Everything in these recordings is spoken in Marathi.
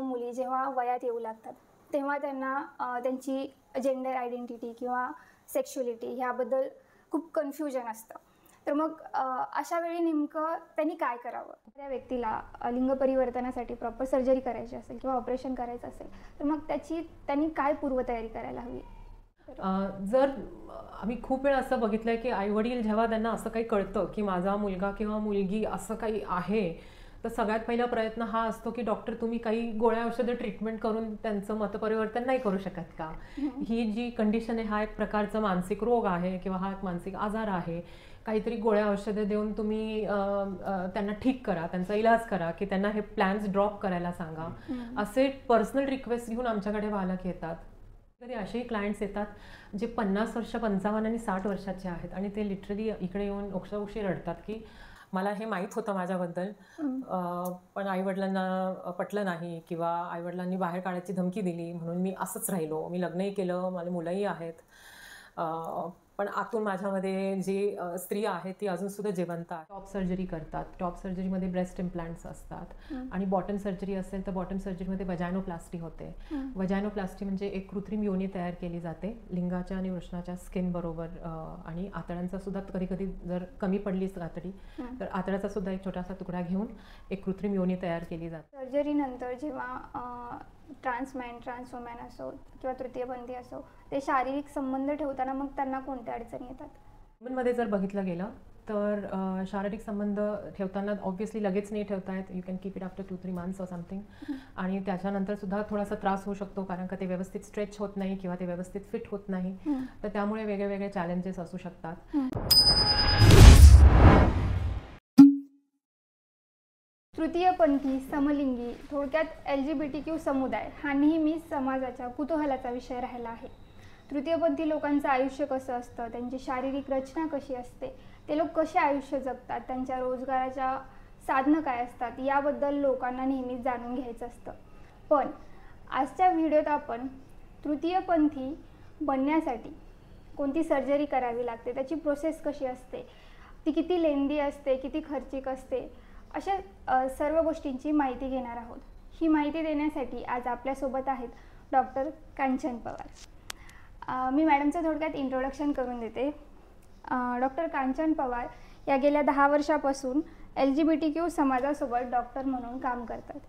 मुलं मुली जेव्हा वयात येऊ लागतात तेव्हा त्यांना त्यांची जेंडर आयडेंटिटी किंवा सेक्शुअलिटी ह्याबद्दल खूप कन्फ्युजन असतं. तर मग अशा वेळी नेमकं त्यांनी काय करावं? त्या व्यक्तीला लिंग परिवर्तनासाठी प्रॉपर सर्जरी करायची असेल किंवा ऑपरेशन करायचं असेल तर मग त्यांनी काय पूर्वतयारी करायला हवी? जर आम्ही खूप वेळा असं बघितलंय की आई-वडील जेव्हा त्यांना असं काही कळतं की माझा मुलगा किंवा मुलगी असं काही आहे, तर सगळ्यात पहिला प्रयत्न हा असतो की डॉक्टर तुम्ही काही गोळ्या औषधं ट्रीटमेंट करून त्यांचं मतपरिवर्तन नाही करू शकत का? ही जी कंडिशन आहे हा एक प्रकारचा मानसिक रोग आहे किंवा हा एक मानसिक आजार आहे. काहीतरी गोळ्या औषधं देऊन तुम्ही त्यांना ठीक करा, त्यांचा इलाज करा, की त्यांना हे प्लॅन्स ड्रॉप करायला सांगा. असे पर्सनल रिक्वेस्ट घेऊन आमच्याकडे पालक येतात. कधी असेही क्लायंट्स येतात जे 50 वर्ष, 55 आणि 60 वर्षाचे आहेत आणि ते लिटरली इकडे येऊन ओक्साबोक्शी रडतात की मला हे माहीत होतं माझ्याबद्दल, पण आईवडिलांना पटलं नाही किंवा आईवडिलांनी बाहेर काढायची धमकी दिली म्हणून मी असंच राहिलो. मी लग्नही केलं, मला मुलंही आहेत, पण आतून माझ्यामध्ये जी स्त्री आहे ती अजूनसुद्धा जिवंत आहे. टॉप सर्जरी करतात. टॉप सर्जरीमध्ये ब्रेस्ट इम्प्लांट्स असतात आणि बॉटम सर्जरी असेल तर बॉटम सर्जरीमध्ये वजायनोप्लास्टी होते. वजायनोप्लास्टी म्हणजे एक कृत्रिम योनी तयार केली जाते लिंगाच्या आणि वृषणाच्या स्किन बरोबर, आणि आतड्यांचा सुद्धा कधी कधी जर कमी पडलीच आतडी तर आतड्याचा सुद्धा एक छोटासा तुकडा घेऊन एक कृत्रिम योनी तयार केली जाते. सर्जरीनंतर जेव्हा ट्रान्समॅन, ट्रान्सवोमॅन असो किंवा तृतीयपंथी असो ते शारीरिक संबंध ठेवताना मग त्यांना कोणत्या अडचणी येतात? मध्ये जर बघितलं गेलं तर शारीरिक संबंध ठेवताना ऑब्व्हियसली लगेच नाही ठेवता येत. You can keep it after 2-3 months or something. आणि त्याच्यानंतर सुद्धा थोडासा त्रास होऊ शकतो कारण का ते व्यवस्थित स्ट्रेच होत नाही किंवा ते व्यवस्थित फिट होत नाही. तर त्यामुळे वेगळे वेगळे चॅलेंजेस असू शकतात. तृतीयपंथी, समलिंगी, थोडक्यात LGBTQ समुदाय हा नेहमी समाजाच्या कुतूहलाचा विषय राहिला आहे. तृतीयपंथी लोकांचं आयुष्य कसं असतं, त्यांची शारीरिक रचना कशी असते, ते लोक कसे आयुष्य जगतात, त्यांच्या रोजगाराच्या साधनं काय असतात याबद्दल लोकांना नेहमीच जाणून घ्यायचं असतं. पण आजच्या व्हिडिओत आपण तृतीयपंथी बनण्यासाठी कोणती सर्जरी करावी लागते, त्याची प्रोसेस कशी असते, ती किती लेंदी असते, किती खर्चिक असते, अशा सर्व गोष्टींची माहिती घेणार आहोत. ही माहिती देण्यासाठी आज आपल्यासोबत आहेत डॉक्टर कांचन पवार. मी मॅडमचं थोडक्यात इंट्रोडक्शन करून देते. डॉक्टर कांचन पवार या गेल्या 10 वर्षापासून LGBTQ समाजासोबत डॉक्टर म्हणून काम करतात.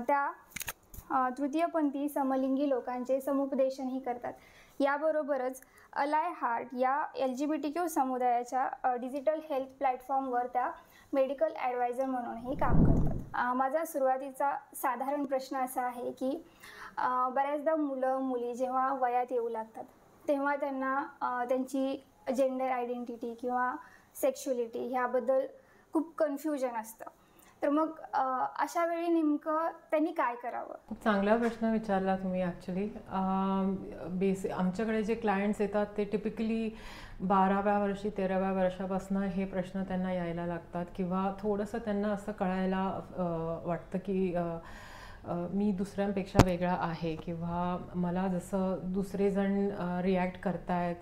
त्या तृतीयपंथी समलिंगी लोकांचे समुपदेशनही करतात. याबरोबरच अलाय हार्ट या LGBTQ समुदायाच्या डिजिटल हेल्थ प्लॅटफॉर्मवर त्या मेडिकल ॲडवायझर म्हणूनही काम करतात. माझा सुरुवातीचा साधारण प्रश्न असा आहे की बऱ्याचदा मुलं मुली जेव्हा वयात येऊ लागतात तेव्हा त्यांना त्यांची जेंडर आयडेंटिटी किंवा सेक्शुअलिटी ह्याबद्दल खूप कन्फ्युजन असतं. तर मग अशा वेळी नेमकं त्यांनी काय करावं? खूप चांगला प्रश्न विचारला तुम्ही. ॲक्च्युली आमच्याकडे जे क्लायंट्स येतात ते टिपिकली 12व्या वर्षी 13व्या वर्षापासून हे प्रश्न त्यांना यायला लागतात किंवा थोडंसं त्यांना असं कळायला वाटतं की मी दुसऱ्यांपेक्षा वेगळा आहे किंवा मला जसं दुसरे जण रिॲक्ट करतायत.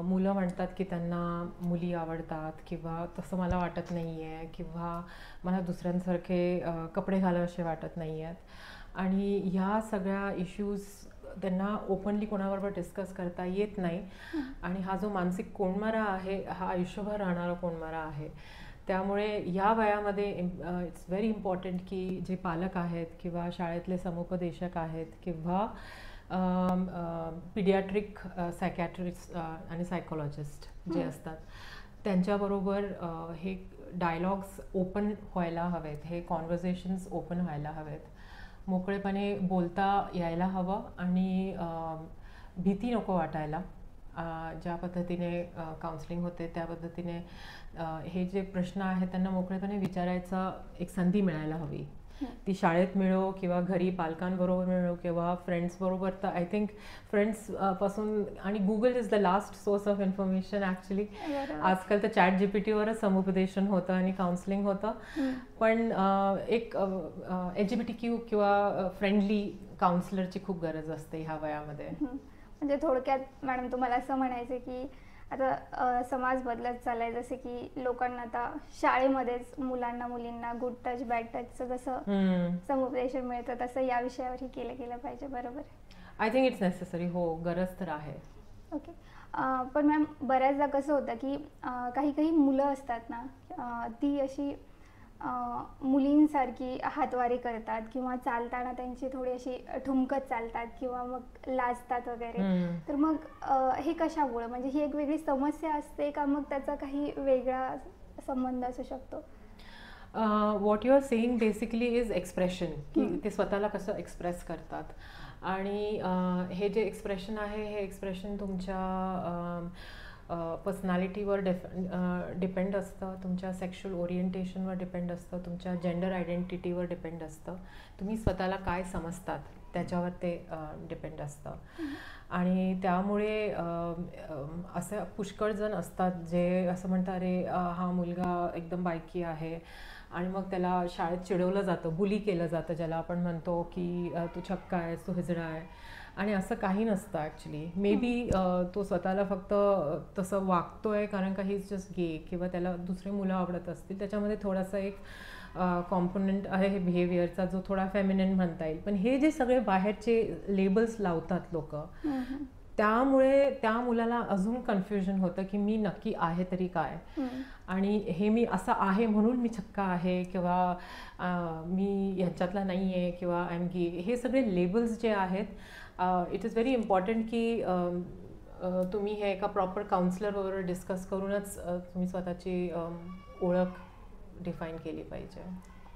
मुलं म्हणतात की त्यांना मुली आवडतात किंवा तसं मला वाटत नाही आहे किंवा मला दुसऱ्यांसारखे कपडे घालावेसे वाटत नाही आहेत. आणि ह्या सगळ्या इश्यूज त्यांना ओपनली कोणाबरोबर डिस्कस करता येत नाही. आणि हा जो मानसिक कोंडमारा आहे हा आयुष्यभर राहणारा कोंडमारा आहे. त्यामुळे या वयामध्ये इट्स व्हेरी इम्पॉर्टंट की जे पालक आहेत किंवा शाळेतले समुपदेशक आहेत किंवा पिडियाट्रिक सायकॅट्रिस्ट आणि सायकोलॉजिस्ट जे असतात त्यांच्याबरोबर हे डायलॉग्स ओपन व्हायला हवेत, हे कॉन्व्हर्सेशन्स ओपन व्हायला हवेत, मोकळेपणे बोलता यायला हवं आणि भीती नको वाटायला. ज्या पद्धतीने काउन्सिलिंग होते त्या पद्धतीने हे जे प्रश्न आहेत त्यांना मोकळेपणे विचारायचा एक संधी मिळायला हवी. ती शाळेत मिळो किंवा घरी पालकांबरोबर मिळो किंवा फ्रेंड्सबरोबर. तर आय थिंक फ्रेंड्सपासून आणि Google is the last source of information actually. आजकाल तर ChatGPTवरच समुपदेशन होतं आणि काउन्सिलिंग होतं. पण एक LGBTQ किंवा फ्रेंडली काउन्सिलरची खूप गरज असते ह्या वयामध्ये. म्हणजे थोडक्यात मॅडम तुम्हाला असं म्हणायचं की समाज बदलत चाललाय, जसे की लोकांना आता शाळेमध्येच मुलांना मुलींना गुड टच बॅड टचचं जसं समुपदेशन मिळतं तसं या विषयावरही केलं गेलं पाहिजे. बरोबर? I think it's necessary. हो, गरज तर आहे. ओके. पण मॅम बऱ्याचदा कसं होतं की काही काही मुलं असतात ना, ती अशी मुलींसारखी हातवारी करतात किंवा चालताना त्यांची थोडी अशी ठुमकत चालतात किंवा मग लाजतात वगैरे. तर मग हे कशामुळं, म्हणजे ही एक वेगळी समस्या असते का मग त्याचा काही वेगळा संबंध असू शकतो? What you are saying basically is expression, की ते स्वतःला कसं एक्सप्रेस करतात. आणि हे जे एक्सप्रेशन आहे हे एक्सप्रेशन तुमच्या पर्सनॅलिटीवर डिपेंड असतं, तुमच्या सेक्शुअल ओरिएंटेशनवर डिपेंड असतं, तुमच्या जेंडर आयडेंटिटीवर डिपेंड असतं, तुम्ही स्वतःला काय समजतात त्याच्यावर ते डिपेंड असतं. आणि त्यामुळे असं पुष्कळ जण असतात जे असं म्हणतात, अरे हा मुलगा एकदम बायकी आहे, आणि मग त्याला शाळेत चिडवलं जातं, बुली केलं जातं, ज्याला आपण म्हणतो की तू छक्का आहेस, तू हिजडा आहे. आणि असं काही नसतं ॲक्च्युली. मे बी तो स्वतःला फक्त तसं वागतोय कारण का ही इज जस्ट गे, किंवा त्याला दुसरे मुलं आवडत असतील, त्याच्यामध्ये थोडासा एक कॉम्पोनंट आहे हे बिहेवियरचा जो थोडा फेमिनिन म्हणता येईल. पण हे जे सगळे बाहेरचे लेबल्स लावतात लोक, त्यामुळे त्या मुलाला अजून कन्फ्युजन होतं की मी नक्की आहे तरी काय, आणि हे मी असं आहे म्हणून मी छक्का आहे, किंवा मी ह्याच्यातला नाही आहे, किंवा आय एम गे. हे सगळे लेबल्स जे आहेत, इट इज व्हेरी इम्पॉर्टंट की तुम्ही हे एका प्रॉपर काउन्सिलरबरोबर डिस्कस करूनच तुम्ही स्वतःची ओळख डिफाईन केली पाहिजे.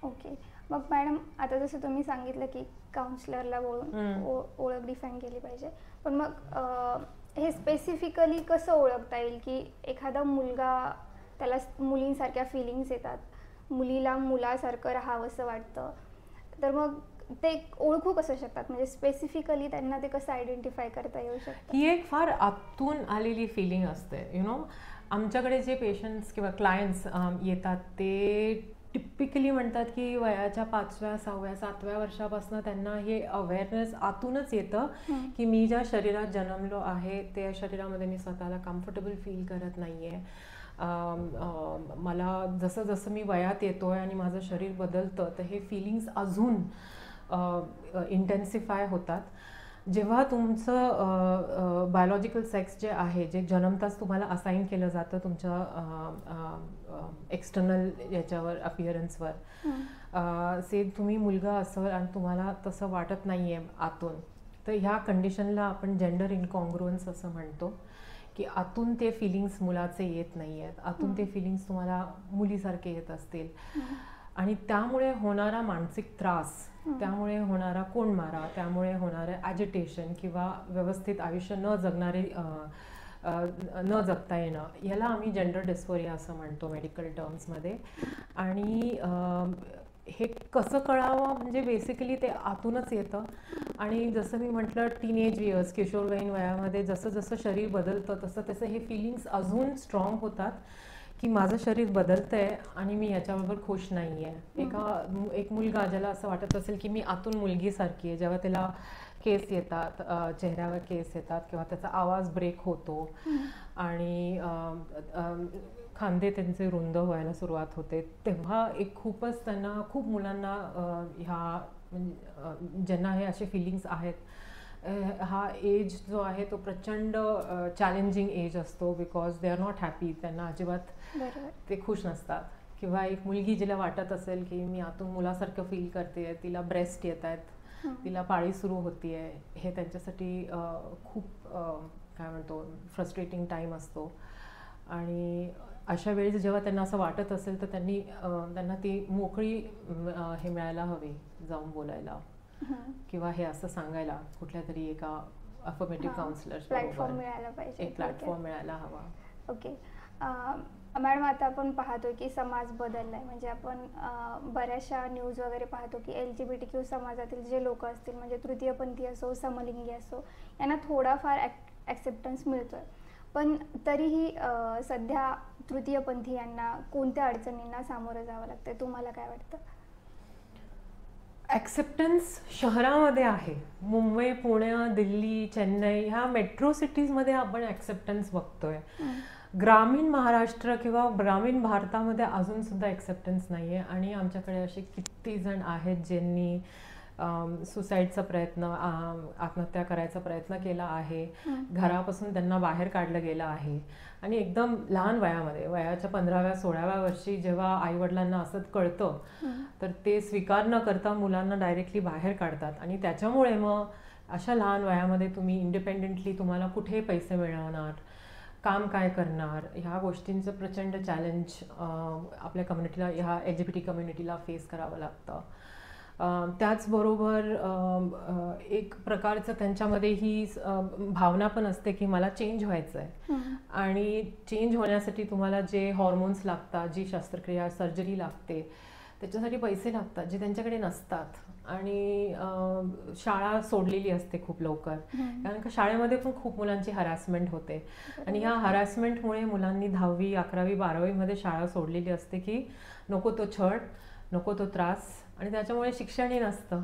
ओके. मग मॅडम, आता जसं तुम्ही सांगितलं की काउन्सिलरला बोलून ओळख डिफाईन केली पाहिजे, पण मग हे स्पेसिफिकली कसं ओळखता येईल की एखादा मुलगा, त्याला मुलींसारख्या फिलिंग्स येतात, मुलीला मुलासारखं राहावंसं वाटतं, तर मग ते ओळखू कसं शकतात, म्हणजे स्पेसिफिकली त्यांना ते कसं आयडेंटिफाय करता येऊ शकतं? ही एक फार आतून आलेली फिलिंग असते. आमच्याकडे जे पेशंट्स किंवा क्लायंट्स येतात ते टिपिकली म्हणतात की वयाच्या 5व्या 6व्या 7व्या वर्षापासून त्यांना हे अवेअरनेस आतूनच येतं की मी ज्या शरीरात जन्मलो आहे त्या शरीरामध्ये मी स्वतःला कम्फर्टेबल फील करत नाही आहे. मला जसं जसं मी वयात येतो आहे आणि माझं शरीर बदलतं, तर हे फिलिंग्स अजून इंटेन्सिफाय होतात. जेव्हा तुमचं बायोलॉजिकल सेक्स जे आहे, जे जन्मताच तुम्हाला असाईन केलं जातं तुमच्या एक्सटर्नल याच्यावर, अपिअरन्सवर, से तुम्ही मुलगा असाल आणि तुम्हाला तसं वाटत नाही आहे आतून, तर ह्या कंडिशनला आपण जेंडर इनकॉन्ग्रुअन्स असं म्हणतो, की आतून ते फिलिंग्स मुलाचे येत नाही आहेत, आतून ते फिलिंग्स तुम्हाला मुलीसारखे येत असतील. आणि त्यामुळे होणारा मानसिक त्रास, त्यामुळे होणारा कोंडमारा, त्यामुळे होणारं ॲजिटेशन किंवा व्यवस्थित आयुष्य न जगता येणं, याला आम्ही जेंडर डिस्फोरिया असं म्हणतो मेडिकल टर्म्समध्ये. आणि हे कसं कळावं, म्हणजे बेसिकली ते आतूनच येतं. आणि जसं मी म्हटलं, टीनेज इयर्स, किशोरवयीन वयामध्ये जसं जसं शरीर बदलतं तसं तसं हे फिलिंग्स अजून स्ट्रॉंग होतात की माझं शरीर बदलतंय आणि मी याच्याबरोबर खुश नाही आहे. एक मुलगा ज्याला असं वाटत असेल की मी आतून मुलगीसारखी आहे, जेव्हा त्याला केस येतात, चेहऱ्यावर केस येतात, किंवा त्याचा आवाज ब्रेक होतो आणि खांदे त्यांचे रुंद व्हायला सुरुवात होते, तेव्हा एक खूपच त्यांना, खूप मुलांना ह्या ज्यांना हे असे फिलिंग्स आहेत, हा एज जो आहे तो प्रचंड चॅलेंजिंग एज असतो, because they are not happy. त्यांना अजिबात ते खुश नसतात. किंवा एक मुलगी जिला वाटत असेल की मी आतून मुलासारखं फील करते, तिला ब्रेस्ट येत आहेत, तिला पाळी सुरू होती आहे, हे त्यांच्यासाठी खूप काय म्हणतो फ्रस्ट्रेटिंग टाईम असतो. आणि अशा वेळेस जेव्हा त्यांना असं वाटत असेल तर त्यांना ती मोकळी हे मिळायला हवी, जाऊन बोलायला किंवा हे असं सांगायला कुठल्या तरी एका अफर्मेटिव्ह काउन्सिलर प्लॅटफॉर्म मिळायला पाहिजे, एक प्लॅटफॉर्म मिळायला हवा. ओके. मॅडम, आता आपण पाहतो की समाज बदललाय, म्हणजे आपण बऱ्याचशा न्यूज वगैरे पाहतो की LGBTQ समाजातील जे लोक असतील, म्हणजे तृतीयपंथी असो, समलिंगी असो, यांना थोडाफार ॲक्सेप्टन्स मिळतोय, पण तरीही सध्या तृतीयपंथीयांना कोणत्या अडचणींना सामोरं जावं लागतंय, तुम्हाला काय वाटतं? ॲक्सेप्टन्स शहरामध्ये आहे. मुंबई, पुणे, दिल्ली, चेन्नई ह्या मेट्रो सिटीजमध्ये आपण ॲक्सेप्टन्स बघतोय. ग्रामीण महाराष्ट्र किंवा ग्रामीण भारतामध्ये अजून सुद्धा ॲक्सेप्टन्स नाही आहे. आणि आमच्याकडे असे किती जण आहेत ज्यांनी सुसाईडचा प्रयत्न, आत्महत्या करायचा प्रयत्न केला आहे. घरापासून त्यांना बाहेर काढलं गेलं आहे. आणि एकदम लहान वयामध्ये, वयाच्या 15व्या 16व्या वर्षी जेव्हा आईवडिलांना असं कळतं तर ते स्वीकार न करता मुलांना डायरेक्टली बाहेर काढतात. आणि त्याच्यामुळे मग अशा लहान वयामध्ये तुम्ही इंडिपेंडेंटली तुम्हाला कुठे पैसे मिळवणार, काम काय करणार, ह्या गोष्टींचं प्रचंड चॅलेंज आपल्या कम्युनिटीला, ह्या LGBT कम्युनिटीला फेस करावं लागतं. त्याचबरोबर एक प्रकारचं त्यांच्यामध्ये ही भावना पण असते की मला चेंज व्हायचं आहे. आणि चेंज होण्यासाठी तुम्हाला जे हॉर्मोन्स लागतात, जी शस्त्रक्रिया, सर्जरी लागते, त्याच्यासाठी पैसे लागतात जे त्यांच्याकडे नसतात. आणि शाळा सोडलेली असते खूप लवकर, कारण का शाळेमध्ये पण खूप मुलांची हॅरॅसमेंट होते. आणि ह्या हॅरॅसमेंटमुळे मुलांनी 10वी 11वी 12वीमध्ये शाळा सोडलेली असते की नको तो छळ, नको तो त्रास. आणि त्याच्यामुळे शिक्षणही नसतं.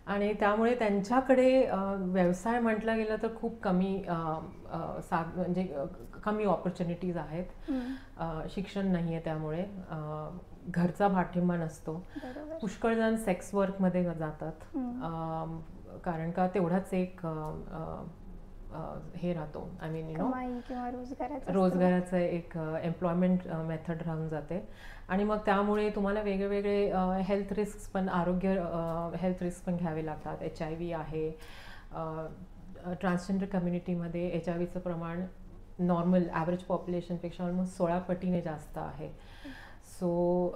आणि त्यामुळे त्यांच्याकडे व्यवसाय म्हटलं गेलं तर खूप कमी, म्हणजे कमी ऑपॉर्च्युनिटीज आहेत. शिक्षण नाही आहे, त्यामुळे घरचा पाठिंबा नसतो. पुष्कळ जण सेक्स वर्कमध्ये जातात, कारण का तेवढाच एक हे राहतो, आय मीन यू नो, रोजगाराचं एक एम्प्लॉयमेंट मेथड राहून जाते. आणि मग त्यामुळे तुम्हाला वेगवेगळे हेल्थ रिस्क पण, आरोग्य हेल्थ रिस्क पण घ्यावे लागतात. HIV आहे. ट्रान्सजेंडर कम्युनिटीमध्ये HIV चं प्रमाण नॉर्मल ॲव्हरेज पॉप्युलेशनपेक्षा ऑलमोस्ट 16 पटीने जास्त आहे. सो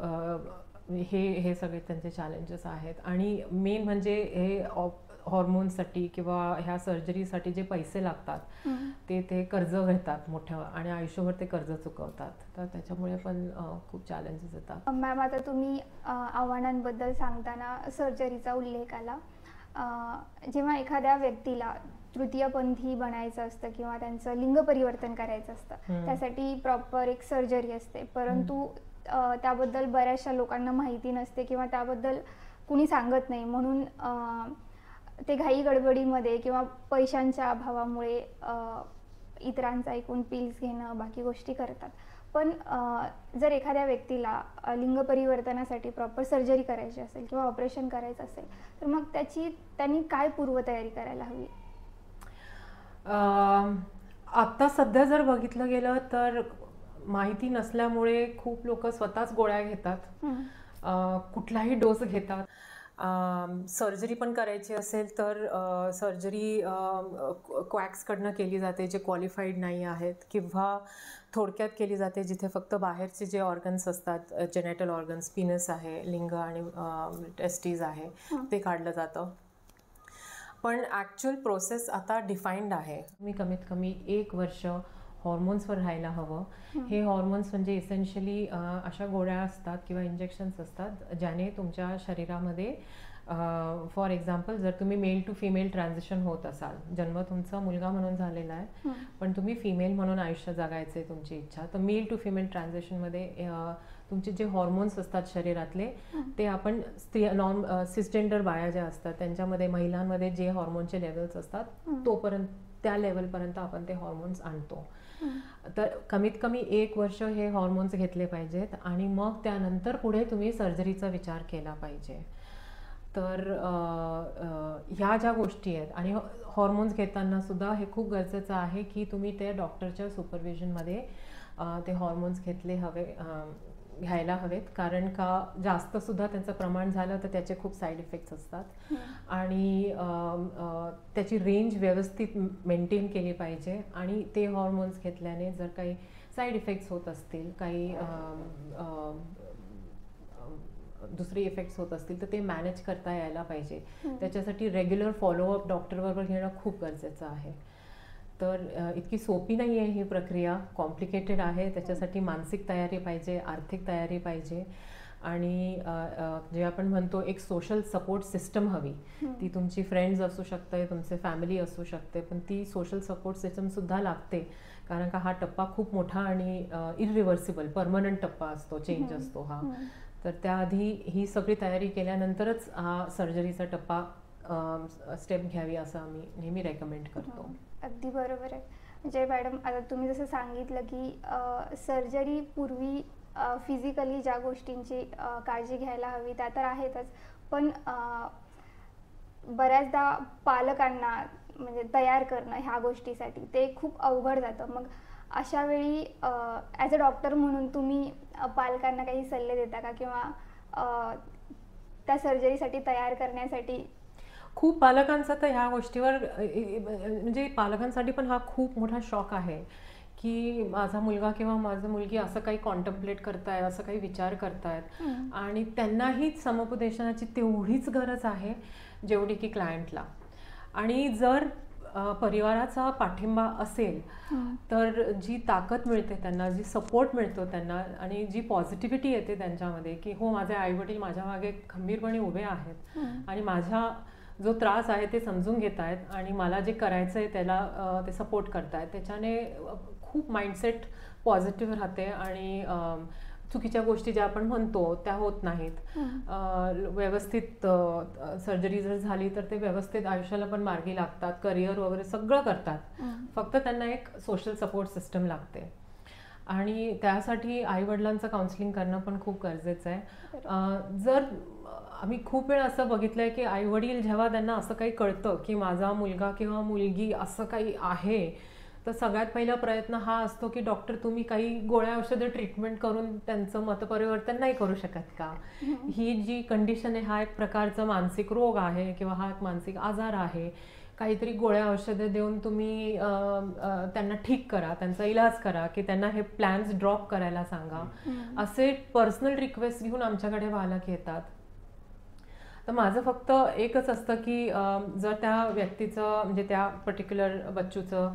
हे सगळे त्यांचे चॅलेंजेस आहेत. आणि मेन म्हणजे हे हॉर्मोन्ससाठी किंवा ह्या सर्जरीसाठी जे पैसे लागतात ते कर्ज घेतात मोठं, आणि आयुष्यभर ते कर्ज चुकवतात. तर त्याच्यामुळे पण खूप चॅलेंजेस येतात. मॅम, आता तुम्ही आव्हानांबद्दल सांगताना सर्जरीचा उल्लेख आला. जेव्हा एखाद्या व्यक्तीला तृतीयपंथी बनायचं असतं किंवा त्यांचं लिंग परिवर्तन करायचं असतं, त्यासाठी प्रॉपर एक सर्जरी असते, परंतु त्याबद्दल बऱ्याचशा लोकांना माहिती नसते किंवा त्याबद्दल कुणी सांगत नाही. म्हणून ते घाई गडबडीमध्ये किंवा पैशांच्या अभावामुळे इतरांचा ऐकून पिल्स घेणं, बाकी गोष्टी करतात. पण जर एखाद्या व्यक्तीला लिंग परिवर्तनासाठी प्रॉपर सर्जरी करायची असेल किंवा ऑपरेशन करायचं असेल, तर मग त्यांनी काय पूर्वतयारी करायला हवी? आत्ता सध्या जर बघितलं गेलं तर माहिती नसल्यामुळे खूप लोक स्वतःच गोळ्या घेतात, कुठलाही डोस घेतात. सर्जरी पण करायची असेल तर सर्जरी क्वॅक्सकडनं केली जाते जे क्वालिफाईड नाही आहेत, किंवा थोडक्यात केली जाते जिथे फक्त बाहेरचे जे ऑर्गन्स असतात, जेनेटल ऑर्गन्स, पीनस आहे, लिंग आणि टेस्टीज आहे, ते काढलं जातं. पण ॲक्च्युअल प्रोसेस आता डिफाईन्ड आहे. मी कमीत कमी 1 वर्ष हॉर्मोन्सवर राहायला हवं. हे हॉर्मोन्स म्हणजे इसेन्शियली अशा गोळ्या असतात किंवा इंजेक्शन्स असतात ज्याने तुमच्या शरीरामध्ये, फॉर एक्झाम्पल, जर तुम्ही मेल टू फिमेल ट्रान्झिशन होत असाल, जन्म तुमचा मुलगा म्हणून झालेला आहे पण तुम्ही फिमेल म्हणून आयुष्य जगायचे तुमची इच्छा, तर मेल टू फिमेल ट्रान्झिशनमध्ये तुमचे जे हॉर्मोन्स असतात शरीरातले, ते आपण सिसजेंडर बाया ज्या असतात त्यांच्यामध्ये, महिलांमध्ये जे हॉर्मोनचे लेवल्स असतात तोपर्यंत, त्या लेवलपर्यंत आपण ते हॉर्मोन्स आणतो. तर कमीत कमी 1 वर्ष हे हॉर्मोन्स घेतले पाहिजेत आणि मग त्यानंतर पुढे तुम्ही सर्जरीचा विचार केला पाहिजे. तर ह्या ज्या गोष्टी आहेत, आणि हॉर्मोन्स घेताना सुद्धा हे खूप गरजेचं आहे की तुम्ही ते डॉक्टरच्या सुपरविजनमध्ये ते हॉर्मोन्स घ्यायला हवेत, कारण का जास्त सुद्धा त्यांचं प्रमाण झालं तर त्याचे खूप साईड इफेक्ट्स असतात. आणि त्याची रेंज व्यवस्थित मेंटेन केली पाहिजे. आणि ते हॉर्मोन्स घेतल्याने जर काही साईड इफेक्ट्स होत असतील, काही दुसरे इफेक्ट्स होत असतील तर ते मॅनेज करता यायला पाहिजे. त्याच्यासाठी रेग्युलर फॉलोअप डॉक्टरबरोबर घेणं खूप गरजेचं आहे. तर इतकी सोपी नाही आहे ही प्रक्रिया, कॉम्प्लिकेटेड आहे. त्याच्यासाठी मानसिक तयारी पाहिजे, आर्थिक तयारी पाहिजे, आणि जे आपण म्हणतो एक सोशल सपोर्ट सिस्टम हवी. ती तुमची फ्रेंड्स असू शकते, तुमचे फॅमिली असू शकते, पण ती सोशल सपोर्ट सिस्टमसुद्धा लागते, कारण का हा टप्पा खूप मोठा आणि इरिव्हर्सिबल, परमनंट टप्पा असतो, चेंज असतो हा. तर त्याआधी ही सगळी तयारी केल्यानंतरच हा सर्जरीचा टप्पा स्टेप घ्यावी असं आम्ही नेहमी रेकमेंड करतो. अगदी बरोबर आहे. म्हणजे मॅडम आता तुम्ही जसं सांगितलं की सर्जरी पूर्वी फिजिकली ज्या गोष्टींची काळजी घ्यायला हवी त्या तर आहेतच, पण बऱ्याचदा पालकांना म्हणजे तयार करणं ह्या गोष्टीसाठी ते खूप अवघड जातं. मग अशा वेळी ॲज अ डॉक्टर म्हणून तुम्ही पालकांना काही सल्ले देता का, किंवा त्या सर्जरीसाठी तयार करण्यासाठी? खूप पालकांचा तर ह्या गोष्टीवर म्हणजे पालकांसाठी पण हा खूप मोठा शॉक आहे की माझा मुलगा किंवा माझी मुलगी असं काही कॉन्टम्प्लेट करतायत, असं काही विचार करतायत, आणि त्यांनाही समुपदेशनाची तेवढीच गरज आहे जेवढी की क्लायंटला. आणि जर परिवाराचा पाठिंबा असेल तर जी ताकद मिळते त्यांना, जी सपोर्ट मिळतो त्यांना, आणि जी पॉझिटिव्हिटी येते त्यांच्यामध्ये की हो माझे आईवडील माझ्या मागे खंबीरपणे उभे आहेत आणि माझा जो त्रास आहे ते समजून घेत आहेत आणि मला जे करायचं आहे त्याला ते सपोर्ट करतायत, त्याच्याने खूप माइंडसेट पॉझिटिव्ह राहते आणि चुकीच्या गोष्टी ज्या आपण म्हणतो त्या होत नाहीत. व्यवस्थित सर्जरी जर झाली तर ते व्यवस्थित आयुष्याला पण मार्गी लागतात, करिअर वगैरे सगळं करतात. फक्त त्यांना एक सोशल सपोर्ट सिस्टम लागते आणि त्यासाठी आईवडिलांचं काउन्सिलिंग करणं पण खूप गरजेचं आहे. जर आम्ही खूप वेळ असं बघितलंय की आईवडील जेव्हा त्यांना असं काही कळतं की माझा मुलगा किंवा मुलगी असं काही आहे, तर सगळ्यात पहिला प्रयत्न हा असतो की डॉक्टर तुम्ही काही गोळ्या औषधं ट्रीटमेंट करून त्यांचं मतपरिवर्तन नाही करू शकत का? ही जी कंडिशन आहे हा एक प्रकारचा मानसिक रोग आहे किंवा हा एक मानसिक आजार आहे. काहीतरी गोळ्या औषधं देऊन तुम्ही त्यांना ठीक करा, त्यांचा इलाज करा, की त्यांना हे प्लॅन्स ड्रॉप करायला सांगा, असे पर्सनल रिक्वेस्ट घेऊन आमच्याकडे पालक येतात. तर माझं फक्त एकच असतं की जर त्या व्यक्तीचं म्हणजे त्या पर्टिक्युलर बच्चूचं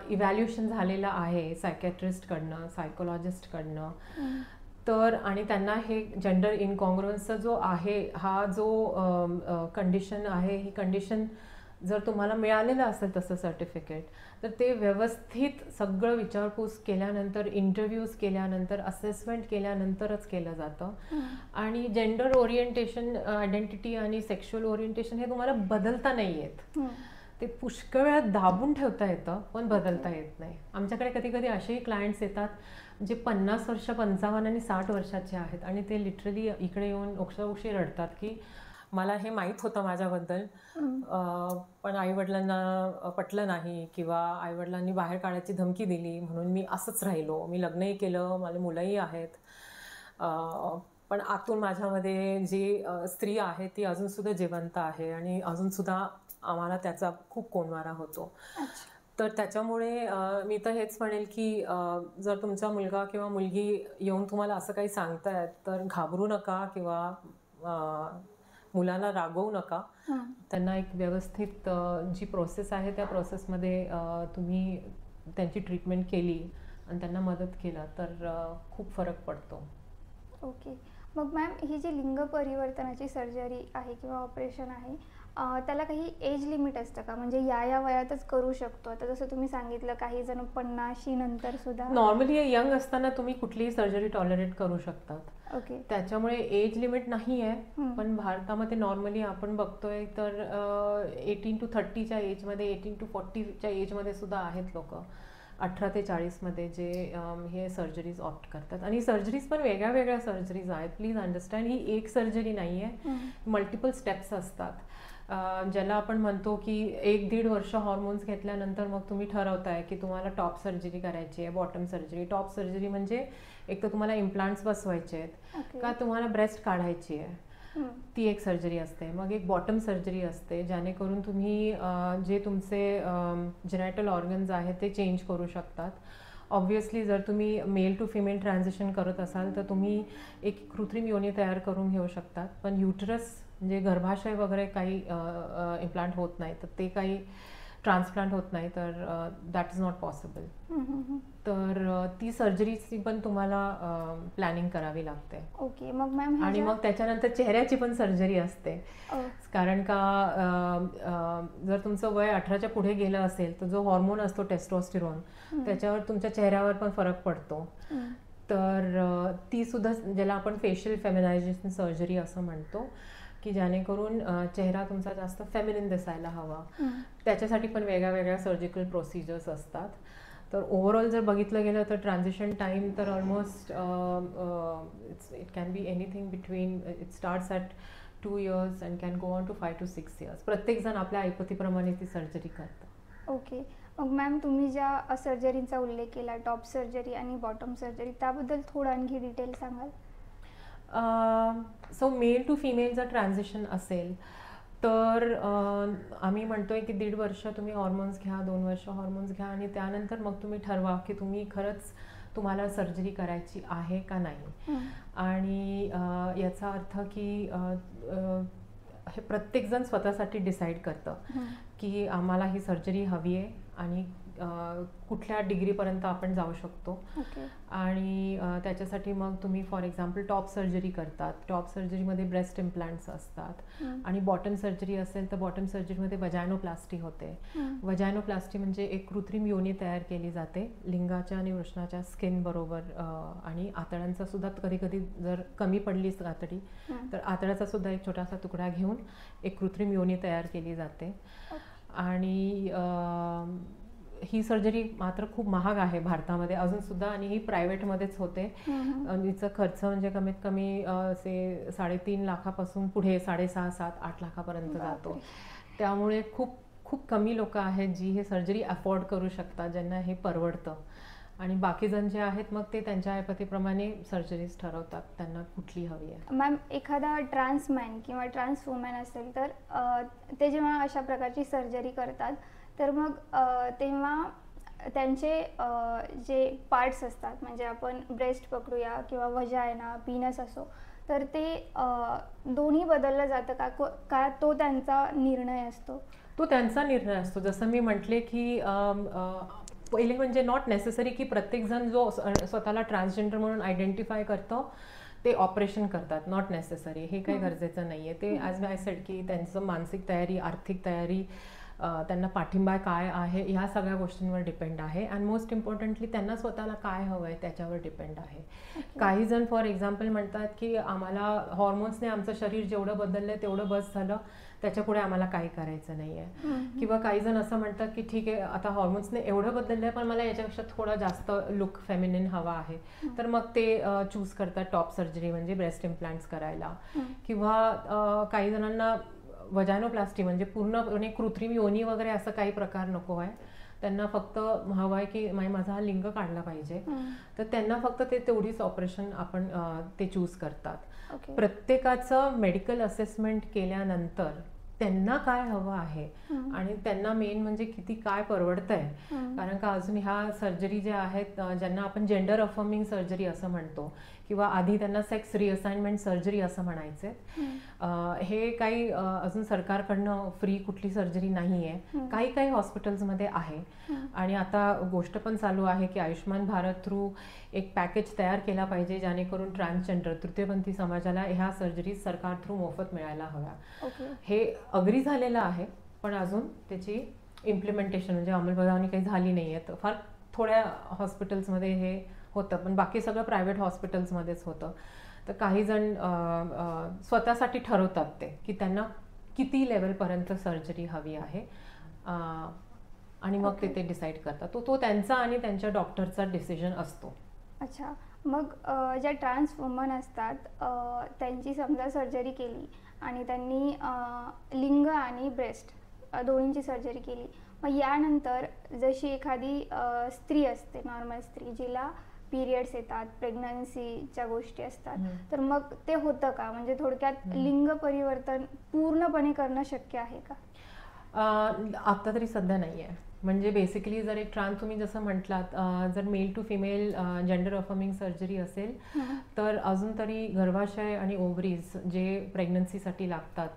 इव्हॅल्युएशन झालेलं आहे सायकॅट्रिस्टकडनं, सायकोलॉजिस्टकडनं, तर आणि त्यांना हे जेंडर इनकॉन्ग्रुअन्सचा जो आहे हा जो कंडिशन आहे, ही कंडिशन जर तुम्हाला मिळालेलं असेल तसं सर्टिफिकेट, तर ते व्यवस्थित सगळं विचारपूस केल्यानंतर, इंटरव्ह्यूज केल्यानंतर, असेसमेंट केल्यानंतरच केलं जातं. आणि जेंडर ओरिएंटेशन, आयडेंटिटी आणि सेक्शुअल ओरिएंटेशन हे तुम्हाला बदलता नाही येत. ते पुष्कळ वेळा दाबून ठेवता येतं पण बदलता येत नाही. आमच्याकडे कधी कधी असेही क्लायंट्स येतात जे 50 वर्ष, 55 आणि 60 वर्षाचे आहेत आणि ते लिटरली इकडे येऊन ओक्साबोक्शी रडतात की मला हे माहीत होतं माझ्याबद्दल, पण आईवडिलांना पटलं नाही किंवा आईवडिलांनी बाहेर काढायची धमकी दिली म्हणून मी असंच राहिलो. मी लग्नही केलं, मला मुलंही आहेत, पण आतून माझ्यामध्ये जी स्त्री आहे ती अजूनसुद्धा जिवंत आहे आणि अजूनसुद्धा आम्हाला त्याचा खूप कोंडमारा होतो. तर त्याच्यामुळे मी तर हेच म्हणेल की जर तुमचा मुलगा किंवा मुलगी येऊन तुम्हाला असं काही सांगतायत तर घाबरू नका किंवा मुलाला रागवू नका. त्यांना एक व्यवस्थित जी प्रोसेस आहे त्या प्रोसेसमध्ये तुम्ही त्यांची ट्रीटमेंट केली आणि त्यांना मदत केला तर खूप फरक पडतो. ओके. मग मॅम ही जी लिंग परिवर्तनाची सर्जरी आहे किंवा ऑपरेशन आहे त्याला काही एज लिमिट असतं का? म्हणजे या वयातच करू शकतो? आता जसं तुम्ही सांगितलं काही जण 50 नंतर सुद्धा. नॉर्मली यंग असताना तुम्ही कुठलीही सर्जरी टॉलरेट करू शकतात. ओके. त्याच्यामुळे एज लिमिट नाही आहे, पण भारतामध्ये नॉर्मली आपण बघतोय तर 18 to 30च्या एजमध्ये, 18 to 40च्या एजमध्ये सुद्धा आहेत लोक 18 ते 40मध्ये जे हे सर्जरीज ऑप्ट करतात. आणि सर्जरीज पण वेगळ्या वेगळ्या सर्जरीज आहेत. प्लीज अंडरस्टँड, ही एक सर्जरी नाही आहे, मल्टिपल स्टेप्स असतात. ज्याला आपण म्हणतो की 1-1.5 वर्ष हॉर्मोन्स घेतल्यानंतर मग तुम्ही ठरवताय की तुम्हाला टॉप सर्जरी करायची आहे, बॉटम सर्जरी. टॉप सर्जरी म्हणजे एक तर तुम्हाला इम्प्लांट्स बसवायचे आहेत का तुम्हाला ब्रेस्ट काढायची आहे, ती एक सर्जरी असते. मग एक बॉटम सर्जरी असते ज्याने करून तुम्ही जे तुमचे जेनायटल ऑर्गन्स आहेत ते चेंज करू शकतात. ऑब्व्हियसली जर तुम्ही मेल टू फिमेल ट्रान्झिशन करत असाल तर तुम्ही एक कृत्रिम योनी तयार करून घेऊ शकतात. पण युटरस म्हणजे गर्भाशय वगैरे काही इम्प्लांट होत नाही, तर ते काही ट्रान्सप्लांट होत नाही, तर दॅट इज नॉट पॉसिबल. तर ती सर्जरीची पण तुम्हाला प्लॅनिंग करावी लागते. ओके. मग मॅम आणि मग त्याच्यानंतर चेहऱ्याची पण सर्जरी असते. कारण का जर तुमचं वय 18च्या पुढे गेलं असेल तर जो हॉर्मोन असतो टेस्टोस्टेरोन त्याच्यावर तुमच्या चेहऱ्यावर पण फरक पडतो. ती सुद्धा ज्याला आपण फेशियल फेमिनायझेशन सर्जरी असं म्हणतो, की जेणेकरून चेहरा तुमचा जास्त फेमिनिन दिसायला हवा. त्याच्यासाठी पण वेगळ्या वेगळ्या सर्जिकल प्रोसिजर्स असतात. तर ओव्हरऑल जर बघितलं गेलं तर ट्रान्झिशन टाईम तर almost it can be anything between, it starts at 2 years and can go on to 5 to 6 years. प्रत्येकजण आपल्या ऐपतीप्रमाणे ती सर्जरी करतं. ओके. मग मॅम, तुम्ही ज्या सर्जरींचा उल्लेख केला, टॉप सर्जरी आणि बॉटम सर्जरी, त्याबद्दल थोडं आणखी डिटेल सांगाल? सो मेल टू फिमेल जर ट्रान्झिशन असेल तर आम्ही म्हणतोय की 1.5 वर्ष तुम्ही हॉर्मोन्स घ्या, 2 वर्ष हॉर्मोन्स घ्या आणि त्यानंतर मग तुम्ही ठरवा की तुम्ही खरंच तुम्हाला सर्जरी करायची आहे का नाही. आणि याचा अर्थ की हे प्रत्येकजण स्वतःसाठी डिसाईड करतं की आम्हाला ही सर्जरी हवी आहे आणि कुठल्या डिग्रीपर्यंत आपण जाऊ शकतो. आणि त्याच्यासाठी मग तुम्ही फॉर एक्झाम्पल टॉप सर्जरी करतात. टॉप सर्जरीमध्ये ब्रेस्ट इम्प्लांट्स असतात. आणि बॉटम सर्जरी असेल तर बॉटम सर्जरीमध्ये वजायनोप्लास्टी होते. वजायनोप्लास्टी म्हणजे एक कृत्रिम योनी तयार केली जाते लिंगाच्या आणि वृषणाच्या स्किन बरोबर. आणि आतड्यांचा सुद्धा कधी कधी जर कमी पडलीच आतडी तर आतड्याचा सुद्धा एक छोटासा तुकडा घेऊन एक कृत्रिम योनी तयार केली जाते. आणि ही सर्जरी मात्र खूप महाग आहे भारतामध्ये अजून सुद्धा आणि ही प्रायव्हेटमध्येच होते. हिचा खर्च म्हणजे कमीत कमी 3.5 लाखापासून पुढे 6.5, 7, 8 लाखापर्यंत जातो. त्यामुळे खूप खूप कमी लोक आहेत जी हे सर्जरी अफोर्ड करू शकतात, ज्यांना हे परवडतं. आणि बाकी जण जे आहेत मग ते त्यांच्या ऐपतीप्रमाणे सर्जरीज ठरवतात त्यांना कुठली हवी आहे. मॅम, एखादा ट्रान्स मॅन किंवा ट्रान्स वुमॅन असेल तर ते जेव्हा अशा प्रकारची सर्जरी करतात तर मग तेव्हा त्यांचे जे पार्ट्स असतात, म्हणजे आपण ब्रेस्ट पकडूया किंवा वजायना, पीनस असो, तर ते दोन्ही बदललं जातं का तो त्यांचा निर्णय असतो? तो त्यांचा निर्णय असतो. जसं मी म्हटले की पहिले म्हणजे नॉट नेसेसरी की प्रत्येकजण जो स्वतःला ट्रान्सजेंडर म्हणून आयडेंटिफाय करतो ते ऑपरेशन करतात. नॉट नेसेसरी, हे काही गरजेचं नाही आहे. ते ॲज आय सेड की त्यांचं मानसिक तयारी, आर्थिक तयारी, त्यांना पाठिंबा काय आहे ह्या सगळ्या गोष्टींवर डिपेंड आहे. अँड मोस्ट इम्पॉर्टंटली त्यांना स्वतःला काय हवं आहे त्याच्यावर डिपेंड आहे. काही जण फॉर एक्झाम्पल म्हणतात की आम्हाला हॉर्मोन्सने आमचं शरीर जेवढं बदललं आहे तेवढं बस झालं, त्याच्यापुढे आम्हाला काही करायचं नाही आहे. किंवा काही जण असं म्हणतात की ठीक आहे, आता हॉर्मोन्सने एवढं बदललं आहे पण मला याच्यापेक्षा थोडा जास्त लुक फेमिनिन हवा आहे, तर मग ते चूज करतात टॉप सर्जरी म्हणजे ब्रेस्ट इम्प्लांट्स करायला. किंवा काही जणांना वजायनोप्लास्टी म्हणजे पूर्णपणे कृत्रिम योनी वगैरे असं काही प्रकार नको आहे. त्यांना फक्त हवं आहे की माझा हा लिंग काढला पाहिजे, तर त्यांना फक्त तेवढीच ऑपरेशन आपण ते चूज करतात. प्रत्येकाचं मेडिकल असेसमेंट केल्यानंतर त्यांना काय हवं आहे आणि त्यांना मेन म्हणजे किती काय परवडतंय. कारण का अजून ह्या सर्जरी ज्या आहेत ज्यांना आपण जेंडर अफर्मिंग सर्जरी असं म्हणतो किंवा आधी त्यांना सेक्स रिअसाइनमेंट सर्जरी असं म्हणायचे, हे काही अजून सरकारकडनं फ्री कुठली सर्जरी नाही आहे. काही हॉस्पिटल्समध्ये आहे. आणि आता गोष्ट पण चालू आहे की आयुष्यमान भारत थ्रू एक पॅकेज तयार केला पाहिजे जेणेकरून ट्रान्सजेंडर तृतीयपंथी समाजाला ह्या सर्जरी सरकार थ्रू मोफत मिळायला हव्या. हे अग्री झालेलं आहे पण अजून त्याची इम्प्लिमेंटेशन म्हणजे अंमलबजावणी काही झाली नाही आहे. फार थोड्या हॉस्पिटल्समध्ये हे होतं पण बाकी सगळं प्रायव्हेट हॉस्पिटल्समध्येच होतं. तर काही जण स्वतःसाठी ठरवतात ते की त्यांना किती लेवलपर्यंत सर्जरी हवी आहे आणि मग ते डिसाईड करतात. तो त्यांचा आणि त्यांच्या डॉक्टरचा डिसिजन असतो. अच्छा. मग ज्या ट्रान्स वुमन असतात त्यांची समजा सर्जरी केली आणि त्यांनी लिंग आणि ब्रेस्ट दोन्हींची सर्जरी केली, मग यानंतर जशी एखादी स्त्री असते, नॉर्मल स्त्री, जिला पिरियड्स येतात, प्रेग्नन्सीच्या गोष्टी असतात, तर मग ते होतं का? म्हणजे थोडक्यात लिंग परिवर्तन पूर्णपणे करणं शक्य आहे का? आता तरी सध्या नाही आहे. म्हणजे बेसिकली जर एक तुम्ही जसं म्हटलात जर male to female gender affirming surgery असेल तर अजून तरी गर्भाशय आणि ओव्हरीज जे प्रेग्नन्सीसाठी लागतात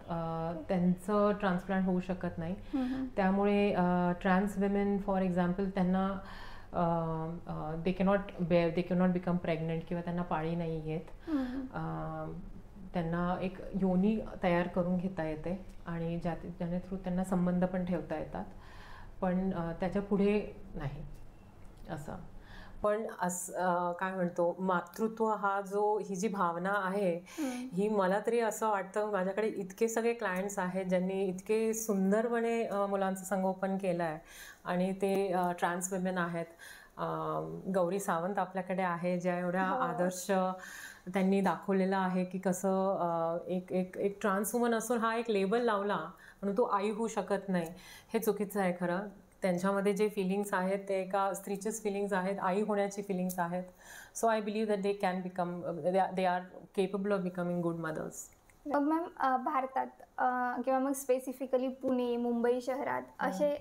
त्यांचं ट्रान्सप्लांट होऊ शकत नाही. त्यामुळे ट्रान्स विमेन फॉर एक्झाम्पल त्यांना दे कॅनॉट बिकम प्रेग्नंट किंवा त्यांना पाळी नाही येत. त्यांना एक योनी तयार करून घेता येते आणि ज्याने थ्रू त्यांना संबंध पण ठेवता येतात, पण त्याच्या पुढे नाही असं. पण काय म्हणतो, मातृत्व हा ही जी भावना आहे, ही मला तरी असं वाटतं, माझ्याकडे इतके सगळे क्लायंट्स आहेत ज्यांनी इतके सुंदरपणे मुलांचं संगोपन केलं आहे आणि ते ट्रान्स विमेन आहेत. गौरी सावंत आपल्याकडे आहे, ज्या एवढ्या आदर्श त्यांनी दाखवलेला आहे की कसं एक एक एक ट्रान्स वुमन असून हा एक लेबल लावला म्हणून तो आई होऊ शकत नाही, हे चुकीचं आहे खरं. त्यांच्यामध्ये जे फिलिंग्स आहेत ते एका स्त्रीचेच फिलिंग्स आहेत, आई होण्याची फिलिंग्स आहेत. So I believe that they can become, they are capable of becoming good mothers. मग मॅम, भारतात किंवा मग स्पेसिफिकली पुणे, मुंबई शहरात असे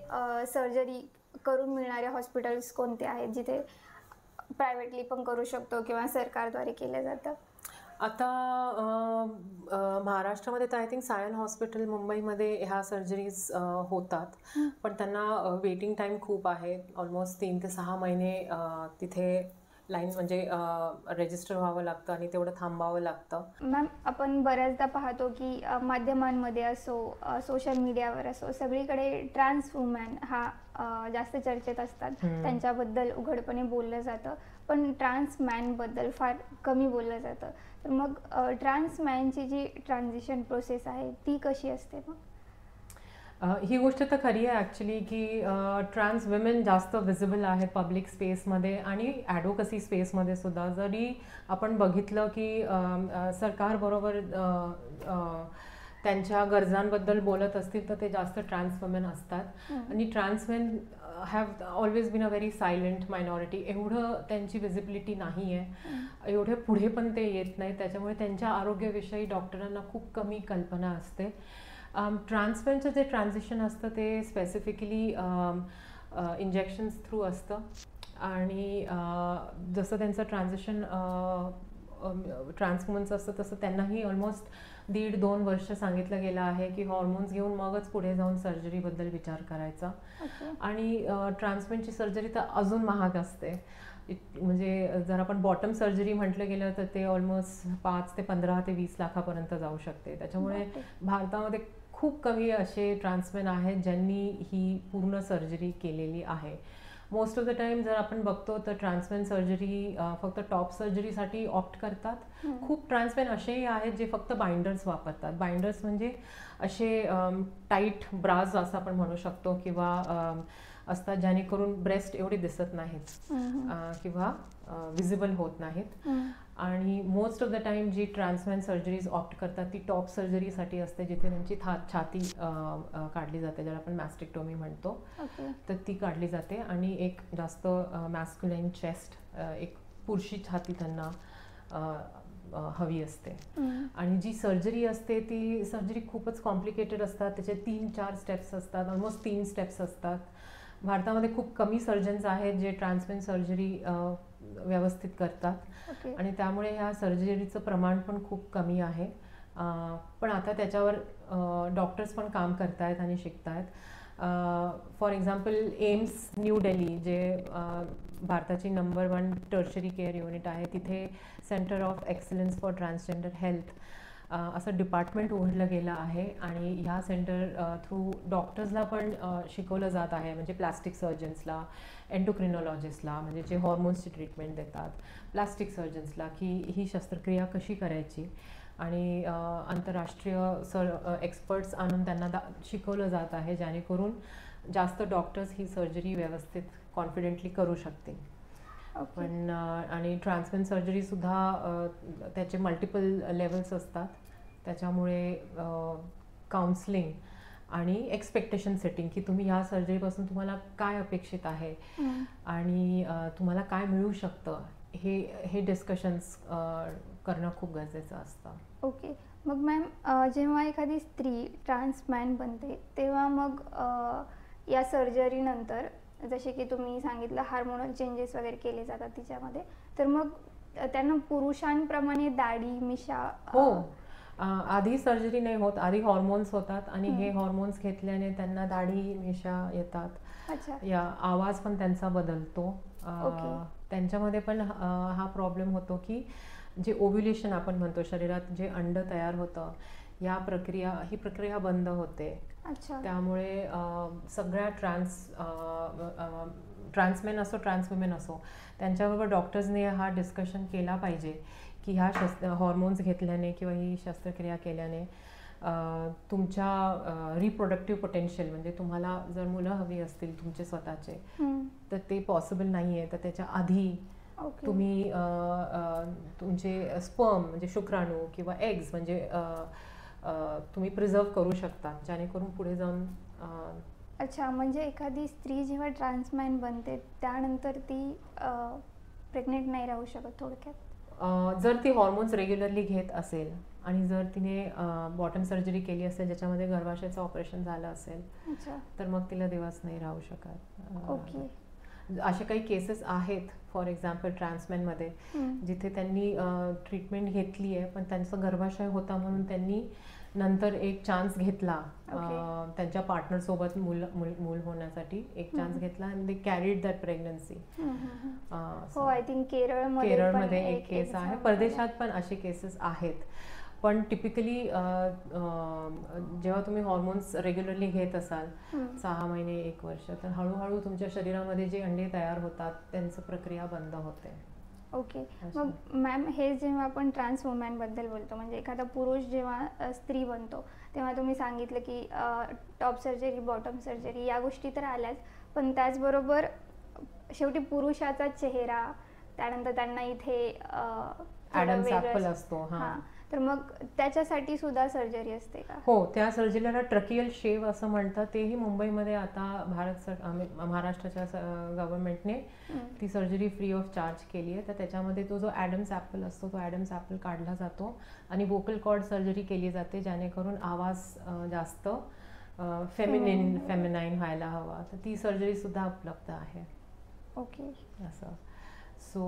सर्जरी करून मिळणारे हॉस्पिटल्स कोणते आहेत जिथे प्रायव्हेटली पण करू शकतो किंवा सरकारद्वारे केलं जातं? आता महाराष्ट्रामध्ये तर आय थिंक सायन हॉस्पिटल मुंबईमध्ये ह्या सर्जरीज होतात, पण त्यांना वेटिंग टाईम खूप आहे. ऑलमोस्ट 3 ते 6 महिने तिथे लाईन म्हणजे रजिस्टर व्हावं लागतं आणि तेवढं थांबावं लागतं. मॅम, आपण बऱ्याचदा पाहतो की माध्यमांमध्ये असो, सोशल मीडियावर असो, सगळीकडे ट्रान्स वुमॅन हा जास्त चर्चेत असतात. त्यांच्याबद्दल उघडपणे बोललं जातं, पण ट्रान्स मॅनबद्दल फार कमी बोललं जातं. तर मग ट्रान्स मॅनची जी ट्रान्झिशन प्रोसेस आहे ती कशी असते मग? ही गोष्ट तर खरी आहे ॲक्च्युली की ट्रान्स विमेन जास्त विजिबल आहेत पब्लिक स्पेसमध्ये आणि ॲडव्होकसी स्पेसमध्ये सुद्धा. जरी आपण बघितलं की सरकारबरोबर त्यांच्या गरजांबद्दल बोलत असतील तर ते जास्त ट्रान्स वुमेन असतात आणि trans men have always been a very silent minority. एवढं त्यांची विजिबिलिटी नाही आहे, एवढे पुढे पण ते येत नाही, त्याच्यामुळे त्यांच्या आरोग्याविषयी डॉक्टरांना खूप कमी कल्पना असते. ट्रान्समेनचं जे ट्रान्झिशन असतं ते स्पेसिफिकली इंजेक्शन्स थ्रू असतं आणि जसं त्यांचं ट्रान्झिशन ट्रान्स वुमन्स असतं तसं त्यांनाही ऑलमोस्ट 1.5-2 वर्ष सांगितलं गेलं आहे की हॉर्मोन्स घेऊन मगच पुढे जाऊन सर्जरीबद्दल विचार करायचा. आणि ट्रान्समेनची सर्जरी तर अजून महाग असते. म्हणजे जर आपण बॉटम सर्जरी म्हटलं गेलं तर ते ऑलमोस्ट 5 ते 15 ते 20 लाखापर्यंत जाऊ शकते. त्याच्यामुळे भारतामध्ये खूप कमी असे ट्रान्समेन आहेत ज्यांनी ही पूर्ण सर्जरी केलेली आहे. मोस्ट ऑफ द टाईम जर आपण बघतो तर ट्रान्समेन सर्जरी फक्त टॉप सर्जरीसाठी ऑप्ट करतात. खूप ट्रान्समेन असेही आहेत जे फक्त बाइंडर्स वापरतात. बाइंडर्स म्हणजे असे टाईट ब्राज असं आपण म्हणू शकतो किंवा असतात जेणेकरून ब्रेस्ट एवढे दिसत नाहीत किंवा विजिबल होत नाहीत. आणि मोस्ट ऑफ द टाईम जी ट्रान्समेन सर्जरीज ऑप्ट करतात ती टॉप सर्जरीसाठी असते, जिथे त्यांची छाती काढली जाते, ज्याला आपण मॅस्टेक्टोमी म्हणतो. तर ती काढली जाते आणि एक जास्त मॅस्क्युलाइन चेस्ट, एक पुरुषी छाती त्यांना हवी असते. आणि जी सर्जरी असते ती सर्जरी खूपच कॉम्प्लिकेटेड असतात. त्याचे 3-4 स्टेप्स असतात, ऑलमोस्ट 3 स्टेप्स असतात. भारतामध्ये खूप कमी सर्जन्स आहेत जे ट्रान्समेन सर्जरी व्यवस्थित करतात आणि त्यामुळे ह्या सर्जरीचं प्रमाण पण खूप कमी आहे. पण आता त्याच्यावर डॉक्टर्स पण काम करतायत आणि शिकतायत. For example AIIMS New Delhi, जे भारताची नंबर 1 टर्शरी केअर युनिट आहे, तिथे centre of excellence for transgender health असं डिपार्टमेंट उघडलं गेलं आहे आणि ह्या सेंटर थ्रू डॉक्टर्सला पण शिकवलं जात आहे. म्हणजे प्लास्टिक सर्जन्सला, एंडोक्रिनॉलॉजिस्टला म्हणजे जे हॉर्मोन्सची ट्रीटमेंट देतात, प्लास्टिक सर्जन्सला की ही शस्त्रक्रिया कशी करायची आणि आंतरराष्ट्रीय एक्सपर्ट्स आणून त्यांना शिकवलं जात आहे, जेणेकरून जास्त डॉक्टर्स ही सर्जरी व्यवस्थित कॉन्फिडेंटली करू शकतील. पण आणि ट्रान्समेन सर्जरीसुद्धा त्याचे मल्टिपल लेवल्स असतात. त्याच्यामुळे काउन्सलिंग आणि एक्सपेक्टेशन सेटिंग की तुम्ही ह्या सर्जरीपासून तुम्हाला काय अपेक्षित आहे आणि तुम्हाला काय मिळू शकतं, हे डिस्कशन्स करणं खूप गरजेचं असतं. ओके. मग मॅम, जेव्हा एखादी स्त्री ट्रान्स मॅन बनते तेव्हा मग या सर्जरीनंतर जसे की तुम्ही सांगितलं हार्मोनल चेंजेस वगैरे केले जातात तिच्यामध्ये, तर मग त्यांना पुरुषांप्रमाणे दाढी मिशा? हो, आधी सर्जरी नाही होत, आधी हॉर्मोन्स होतात आणि हे हॉर्मोन्स घेतल्याने त्यांना दाढी मिशा येतात. या आवाज पण त्यांचा बदलतो. त्यांच्यामध्ये पण हा प्रॉब्लेम होतो की जे ओव्ह्युलेशन आपण म्हणतो, शरीरात जे अंड तयार होतं, ही प्रक्रिया बंद होते. त्यामुळे सगळ्या ट्रान्समेन असो ट्रान्स वुमेन असो, त्यांच्याबरोबर डॉक्टर्सने हा डिस्कशन केला पाहिजे की ह्या हॉर्मोन्स घेतल्याने किंवा ही शस्त्रक्रिया केल्याने तुमच्या रिप्रोडक्टिव्ह पोटेन्शियल, म्हणजे तुम्हाला जर मुलं हवी असतील तुमचे स्वतःचे, तर ते पॉसिबल नाही आहे, तर त्याच्या आधी तुम्ही तुमचे स्पर्म म्हणजे शुक्राणू किंवा एग्ज म्हणजे तुम्ही प्रिझर्व करू शकता, जेणेकरून पुढे जाऊन अच्छा, म्हणजे एखादी स्त्री जेव्हा ट्रान्समॅन बनते त्यानंतर ती प्रेग्नेंट नाही राहू शकत थोडक्यात? जर ती हॉर्मोन्स रेग्युलरली घेत असेल आणि जर तिने बॉटम सर्जरी केली असेल ज्याच्यामध्ये गर्भाशयाचं ऑपरेशन झालं असेल, तर मग तिला दिवस नाही राहू शकत. ओके. असे काही केसेस आहेत फॉर एक्झाम्पल ट्रान्समॅनमध्ये जिथे त्यांनी ट्रीटमेंट घेतली आहे, पण त्यांचा गर्भाशय होता म्हणून त्यांनी नंतर एक चान्स घेतला त्यांच्या पार्टनरसोबत मूल होण्यासाठी एक चान्स घेतला आणि दे कॅरीड दॅट प्रेग्नन्सी. हो, आय थिंक केरळमध्ये एक केस आहे, परदेशात पण असे केसेस आहेत. पण टिपिकली जेव्हा तुम्ही हॉर्मोन्स रेग्युलरली घेत असाल 6 महिने 1 वर्ष, तर हळूहळू तुमच्या शरीरामध्ये जे अंडे तयार होतात त्यांची प्रक्रिया बंद होते. ओके. मग मॅम, हे जेव्हा आपण ट्रान्स वुमॅनबद्दल बोलतो, म्हणजे एखादा पुरुष जेव्हा स्त्री बनतो तेव्हा तुम्ही सांगितलं की टॉप सर्जरी बॉटम सर्जरी या गोष्टी तर आल्याच, पण त्याचबरोबर शेवटी पुरुषाचा चेहरा, त्यानंतर त्यांना इथे ॲडम्स ॲपल असतो. हां, तर मग त्याच्यासाठी सुद्धा सर्जरी असते का? हो, त्या सर्जरीला ट्रकियल शेव असं म्हणतात. तेही मुंबईमध्ये आता महाराष्ट्राच्या गव्हर्नमेंटने ती सर्जरी फ्री ऑफ चार्ज केली आहे. तर त्याच्यामध्ये तो जो ॲडम्स ॲपल असतो तो ॲडम्स ॲपल काढला जातो आणि वोकल कॉर्ड सर्जरी केली जाते, जेणेकरून आवाज जास्त फेमिनाईन व्हायला हवा. तर ती सर्जरी सुद्धा उपलब्ध आहे. ओके. असं. सो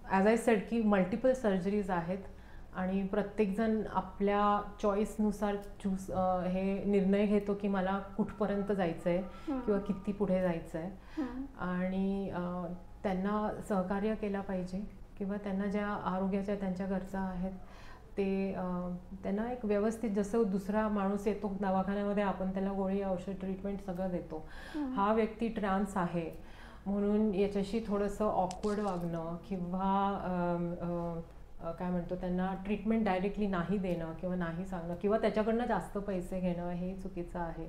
ॲज आय सेड की मल्टिपल सर्जरीज आहेत आणि प्रत्येकजण आपल्या चॉईसनुसार हे निर्णय घेतो की मला कुठपर्यंत जायचं आहे किंवा किती पुढे जायचं आहे. आणि त्यांना सहकार्य केलं पाहिजे किंवा त्यांना ज्या आरोग्याच्या त्यांच्या गरजा आहेत ते त्यांना एक व्यवस्थित, जसं दुसरा माणूस येतो दवाखान्यामध्ये आपण त्याला गोळी औषध ट्रीटमेंट सगळं देतो, हा व्यक्ती ट्रान्स आहे म्हणून याच्याशी थोडंसं ऑकवर्ड वागणं किंवा काय म्हणतो त्यांना ट्रीटमेंट डायरेक्टली नाही देणं किंवा नाही सांगणं किंवा त्याच्याकडनं जास्त पैसे घेणं हे चुकीचं आहे.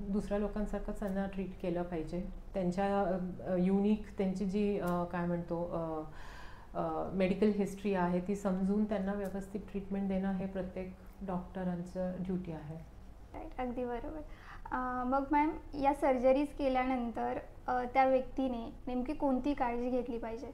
दुसऱ्या लोकांसारखंच त्यांना ट्रीट केलं पाहिजे. त्यांच्या युनिक त्यांची जी काय म्हणतो मेडिकल हिस्ट्री आहे ती समजून त्यांना व्यवस्थित ट्रीटमेंट देणं हे प्रत्येक डॉक्टरांचं ड्युटी आहे. अगदी बरोबर. मग मॅम, या सर्जरीज केल्यानंतर त्या व्यक्तीने नेमकी कोणती काळजी घेतली पाहिजे?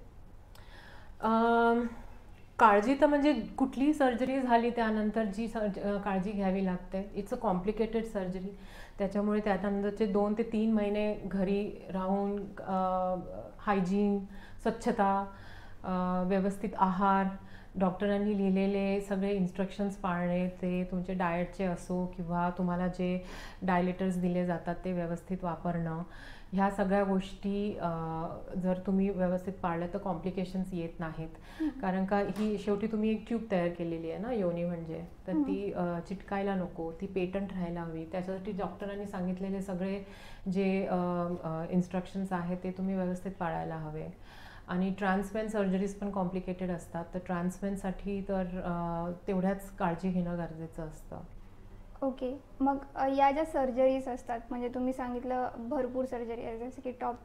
काळजी तर म्हणजे कुठलीही सर्जरी झाली त्यानंतर जी काळजी घ्यावी लागते, इट्स अ कॉम्प्लिकेटेड सर्जरी. त्याच्यामुळे त्यानंतरचे 2 ते 3 महिने घरी राहून हायजीन, स्वच्छता, व्यवस्थित आहार, डॉक्टरांनी लिहिलेले सगळे इन्स्ट्रक्शन्स पाळणे, ते तुमचे डाएटचे असो किंवा तुम्हाला जे डायलेटर्स दिले जातात ते व्यवस्थित वापरणं, ह्या सगळ्या गोष्टी जर तुम्ही व्यवस्थित पाळल्या तर कॉम्प्लिकेशन्स येत नाहीत. कारण का ही शेवटी तुम्ही एक ट्यूब तयार केलेली आहे ना, योनी म्हणजे, तर ती चिटकायला नको, ती पेटंट राहायला हवी. त्याच्यासाठी डॉक्टरांनी सांगितलेले सगळे जे इन्स्ट्रक्शन्स आहेत ते तुम्ही व्यवस्थित पाळायला हवे. आणि ट्रान्समेन सर्जरीज पण कॉम्प्लिकेटेड असतात, तर ट्रान्समेनसाठी तर तेवढ्याच काळजी घेणं गरजेचं असतं. ओके. मग या ज्या सर्जरीज असतात, म्हणजे तुम्ही सांगितलं भरपूर सर्जरी आहे जसं की टॉप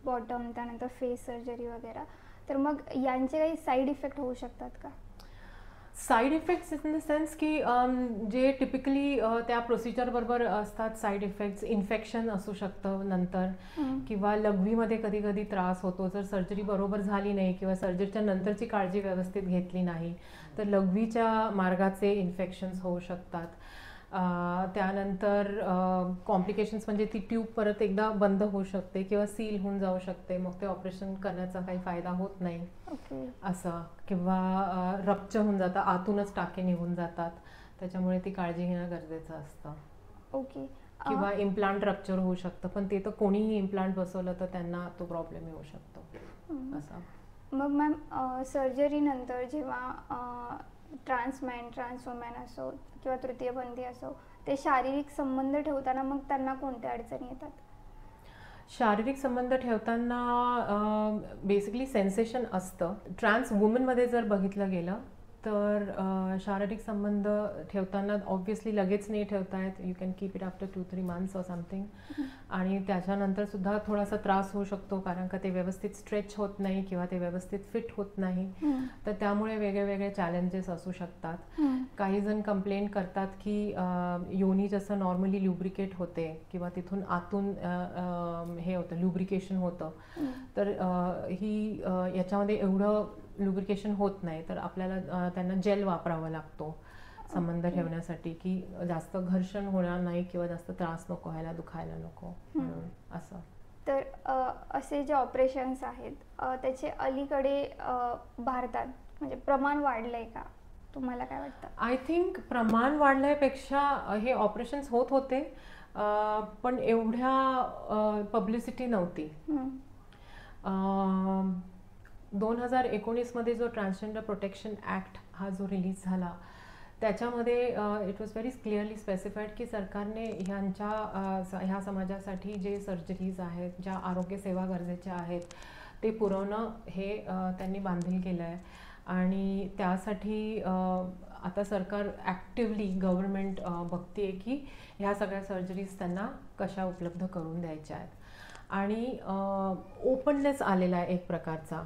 बॉटम, त्यानंतर फेस सर्जरी वगैरे, तर मग यांचे काही साईड इफेक्ट होऊ शकतात का? Side effects in the sense की जे टिपिकली त्या प्रोसिजरबरोबर असतात साईड इफेक्ट्स, इन्फेक्शन असू शकतं नंतर, किंवा लघवीमध्ये कधी कधी त्रास होतो जर सर्जरी बरोबर झाली नाही किंवा सर्जरीच्या नंतरची काळजी व्यवस्थित घेतली नाही तर लघवीच्या मार्गाचे इन्फेक्शन्स होऊ शकतात. त्यानंतर कॉम्प्लिकेशन्स म्हणजे ती ट्यूब परत एकदा बंद होऊ शकते किंवा सील होऊन जाऊ शकते, मग ते ऑपरेशन करण्याचा काही फायदा होत नाही असं, किंवा रप्चर होऊन जातं, आतूनच टाके निघून जातात, त्याच्यामुळे ती काळजी घेणं गरजेचं असतं. ओके. किंवा इम्प्लांट रप्चर होऊ शकतं, पण ते तर कोणीही इम्प्लांट बसवलं तर त्यांना तो प्रॉब्लेम येऊ शकतो असा. मग मॅम, सर्जरीनंतर जेव्हा ट्रान्समॅन, ट्रान्सवुमॅन असो किंवा तृतीयपंथी असो, ते शारीरिक संबंध ठेवताना मग त्यांना कोणत्या अडचणी येतात? शारीरिक संबंध ठेवताना बेसिकली सेन्सेशन असतं. ट्रान्स वुमनमध्ये जर बघितलं गेलं तर शारीरिक संबंध ठेवताना ऑब्व्हियसली लगेच नाही ठेवता येत. You can keep it after 2-3 months or something. आणि त्याच्यानंतर सुद्धा थोडासा त्रास होऊ शकतो, कारण का ते व्यवस्थित स्ट्रेच होत नाही किंवा ते व्यवस्थित फिट होत नाही. तर त्यामुळे वेगळे वेगळे चॅलेंजेस असू शकतात. काही जण कंप्लेंट करतात की योनी जसं नॉर्मली ल्युब्रिकेट होते किंवा तिथून आतून हे होतं, ल्युब्रिकेशन होतं, तर ही याच्यामध्ये एवढं लुब्रिकेशन होत नाही. तर आपल्याला त्यांना जेल वापरावा लागतो संबंध ठेवण्यासाठी, की जास्त घर्षण होणार नाही किंवा जास्त त्रास नको व्हायला, दुखायला नको म्हणून असं. तर असे जे ऑपरेशन्स आहेत त्याचे अलीकडे भारतात म्हणजे प्रमाण वाढलंय का, तुम्हाला काय वाटतं? आय थिंक प्रमाण वाढल्यापेक्षा हे ऑपरेशन्स होत होते, पण एवढ्या पब्लिसिटी नव्हती. 2019 मध्ये जो ट्रान्सजेंडर प्रोटेक्शन ॲक्ट हा जो रिलीज झाला, त्याच्यामध्ये it was very clearly specified की सरकारने ह्या समाजासाठी जे सर्जरीज आहेत, ज्या आरोग्य सेवा गरजेच्या आहेत, ते पुरवणं हे त्यांनी बांधील केलं आहे. आणि त्यासाठी आता सरकार ॲक्टिवली गव्हर्नमेंट बघते की ह्या सगळ्या सर्जरीज त्यांना कशा उपलब्ध करून द्यायच्या आहेत. आणि ओपननेस आलेला आहे एक प्रकारचा,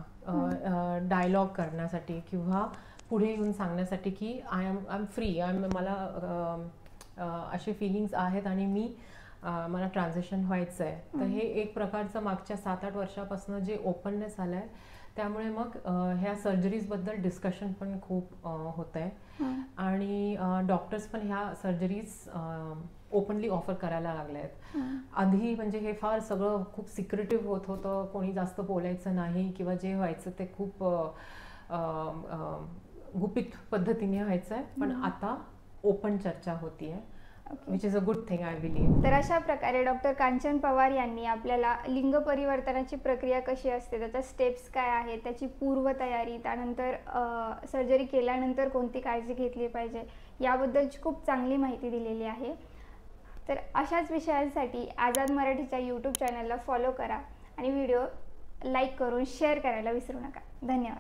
डायलॉग करण्यासाठी किंवा पुढे येऊन सांगण्यासाठी की आय एम फ्री, मला असे फिलिंग्स आहेत आणि मला ट्रान्झिशन व्हायचं आहे. तर हे एक प्रकारचं मागच्या 7-8 वर्षापासून जे ओपननेस आलं आहे, त्यामुळे मग ह्या सर्जरीजबद्दल डिस्कशन पण खूप होत आहे. आणि डॉक्टर्स पण ह्या सर्जरीज ओपनली ऑफर करायला लागले आहेत. आधी म्हणजे हे फार सगळं खूप सिक्रेटिव्ह होत होतं, कोणी जास्त बोलायचं नाही किंवा जे व्हायचं ते खूप गुपित पद्धतीने व्हायचं आहे. पण आता ओपन चर्चा होतीये, which is a good thing I believe. तर अशा प्रकारे डॉक्टर कांचन पवार यांनी आपल्याला लिंग परिवर्तनाची प्रक्रिया कशी असते, त्याच्या स्टेप्स काय आहेत, त्याची पूर्वतयारी, त्यानंतर सर्जरी केल्यानंतर कोणती काळजी घेतली पाहिजे, याबद्दलची खूप चांगली माहिती दिलेली आहे. तर अशाच विषयांसाठी आझाद मराठीच्या यूट्यूब चॅनलला फॉलो करा आणि व्हिडिओ लाईक करून शेअर करायला विसरू नका. धन्यवाद.